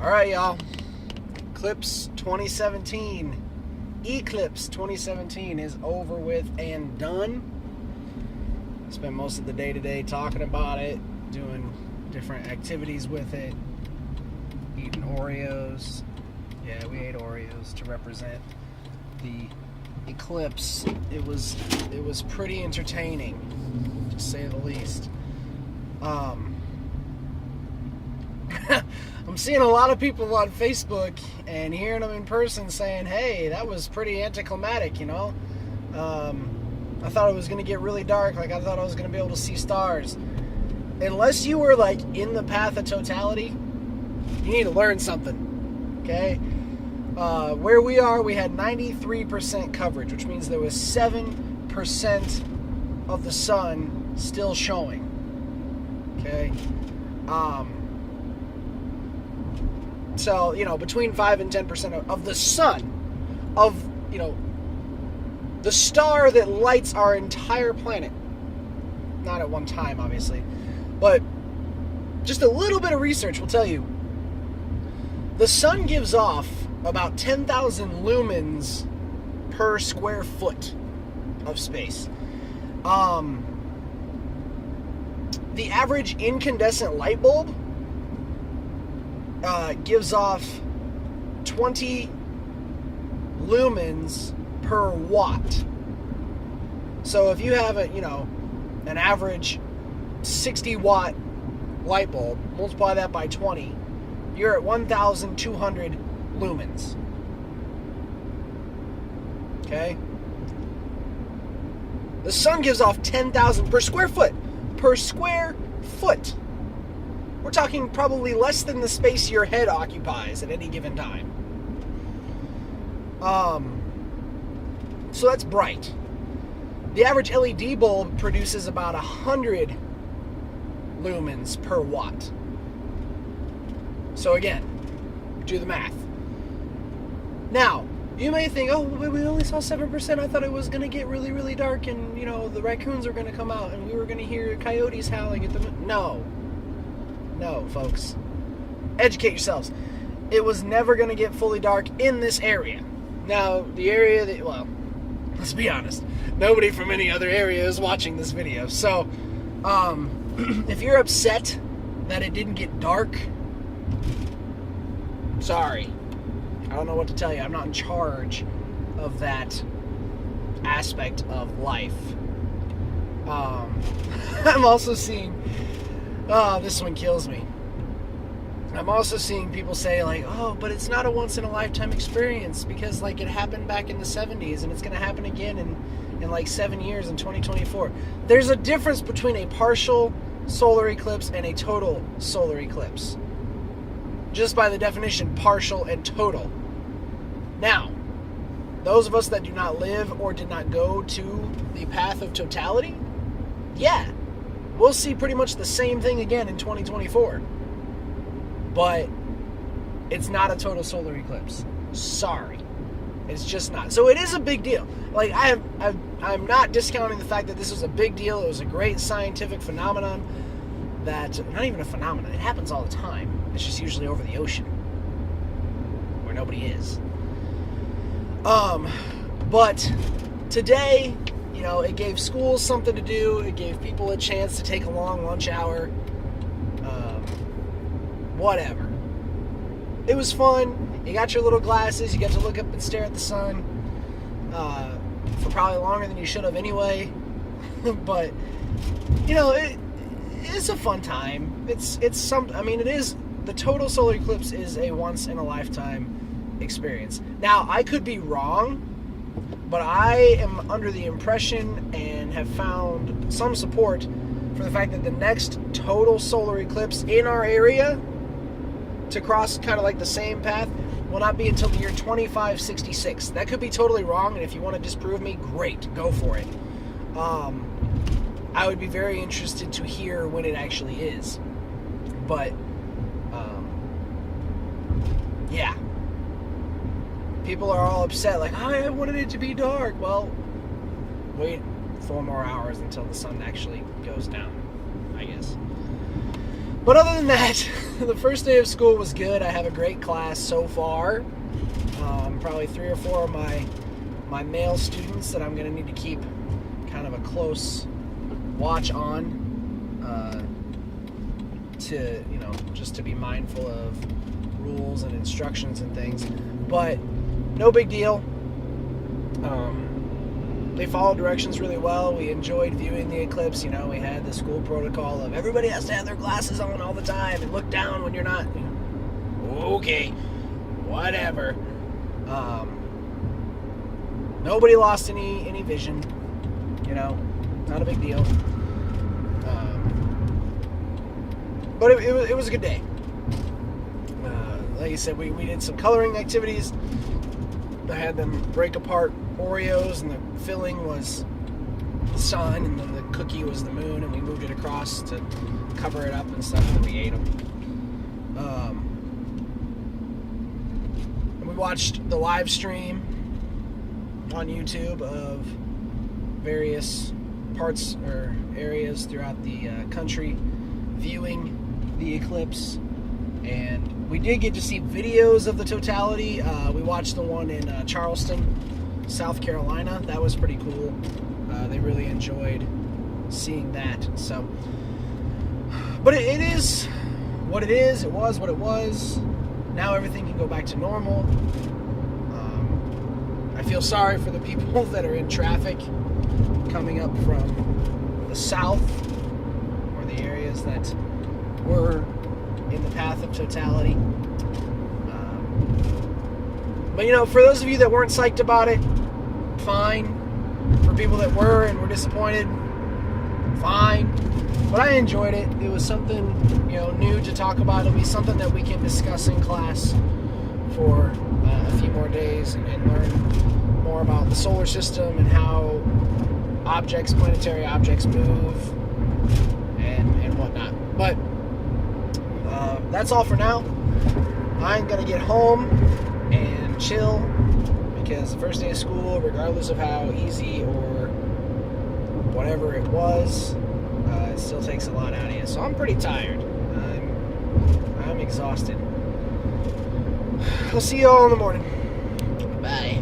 Alright, y'all. Eclipse 2017. Eclipse 2017 is over with and done. Spent most of the day today talking about it, doing different activities with it, eating Oreos. Yeah, we ate Oreos to represent the eclipse. It was pretty entertaining, to say the least. I'm seeing a lot of people on Facebook and hearing them in person saying, hey, that was pretty anticlimactic, you know? I thought it was going to get really dark. Like, I thought I was going to be able to see stars. Unless you were, like, in the path of totality, you need to learn something, okay? Where we are, we had 93% coverage, which means there was 7% of the sun still showing, okay? So, you know, between 5 and 10% of the sun, of, you know, the star that lights our entire planet. Not at one time, obviously. But just a little bit of research will tell you. The sun gives off about 10,000 lumens per square foot of space. The average incandescent light bulb gives off 20 lumens per watt. So if you have an average 60 watt light bulb, multiply that by 20, you're at 1,200 lumens. Okay? The sun gives off 10,000 per square foot. Per square foot. We're talking probably less than the space your head occupies at any given time. So that's bright. The average LED bulb produces about 100 lumens per watt. So again, do the math. Now, you may think, oh, we only saw 7%. I thought it was going to get really, really dark and, you know, the raccoons are going to come out and we were going to hear coyotes howling at the moon. No, folks. Educate yourselves. It was never going to get fully dark in this area. Now, the area that, well, let's be honest, nobody from any other area is watching this video. So, if you're upset that it didn't get dark, sorry. I don't know what to tell you. I'm not in charge of that aspect of life. I'm also seeing, this one kills me. I'm also seeing people say, like, oh, but it's not a once-in-a-lifetime experience because, like, it happened back in the 70s and it's going to happen again in like 7 years in 2024. There's a difference between a partial solar eclipse and a total solar eclipse. Just by the definition, partial and total. Now, those of us that do not live or did not go to the path of totality, yeah, we'll see pretty much the same thing again in 2024. But it's not a total solar eclipse. Sorry. It's just not. So it is a big deal. Like, I'm not discounting the fact that this was a big deal. It was a great scientific phenomenon that, not even a phenomenon, it happens all the time. It's just usually over the ocean where nobody is. But today, you know, it gave schools something to do. It gave people a chance to take a long lunch hour. Whatever. It was fun. You got your little glasses. You got to look up and stare at the sun for probably longer than you should have anyway. But, you know, it's a fun time. It is. The total solar eclipse is a once-in-a-lifetime experience. Now, I could be wrong, but I am under the impression and have found some support for the fact that the next total solar eclipse in our area to cross kind of like the same path will not be until the year 2566. That could be totally wrong, and if you want to disprove me, great, go for it. I would be very interested to hear when it actually is. But, yeah. People are all upset, like, I wanted it to be dark. Well, wait 4 more hours until the sun actually goes down, I guess. But other than that, the first day of school was good. I have a great class so far. Probably 3 or 4 of my male students that I'm going to need to keep kind of a close watch on, to, you know, just to be mindful of rules and instructions and things. But no big deal. They followed directions really well. We enjoyed viewing the eclipse. You know, we had the school protocol of everybody has to have their glasses on all the time and look down when you're not. Okay, whatever. Nobody lost any vision. You know, not a big deal. But it was a good day. Like I said, we did some coloring activities. I had them break apart Oreos, and the filling was the sun, and then the cookie was the moon, and we moved it across to cover it up and stuff, and then we ate them. And we watched the live stream on YouTube of various parts or areas throughout the country viewing the eclipse, and we did get to see videos of the totality. We watched the one in Charleston, South Carolina. That was pretty cool. They really enjoyed seeing that. So, but it is what it is. It was what it was. Now everything can go back to normal. I feel sorry for the people that are in traffic coming up from the south, or the areas that were in the path of totality. But, you know, for those of you that weren't psyched about it, fine. For people that were and were disappointed, fine. But I enjoyed it. It was something, you know, new to talk about. It'll be something that we can discuss in class for a few more days, and learn more about the solar system and how objects, planetary objects, move and whatnot. But that's all for now. I'm going to get home and chill, because the first day of school, regardless of how easy or whatever it was, it still takes a lot out of you. So I'm pretty tired. I'm exhausted. I'll see you all in the morning. Bye.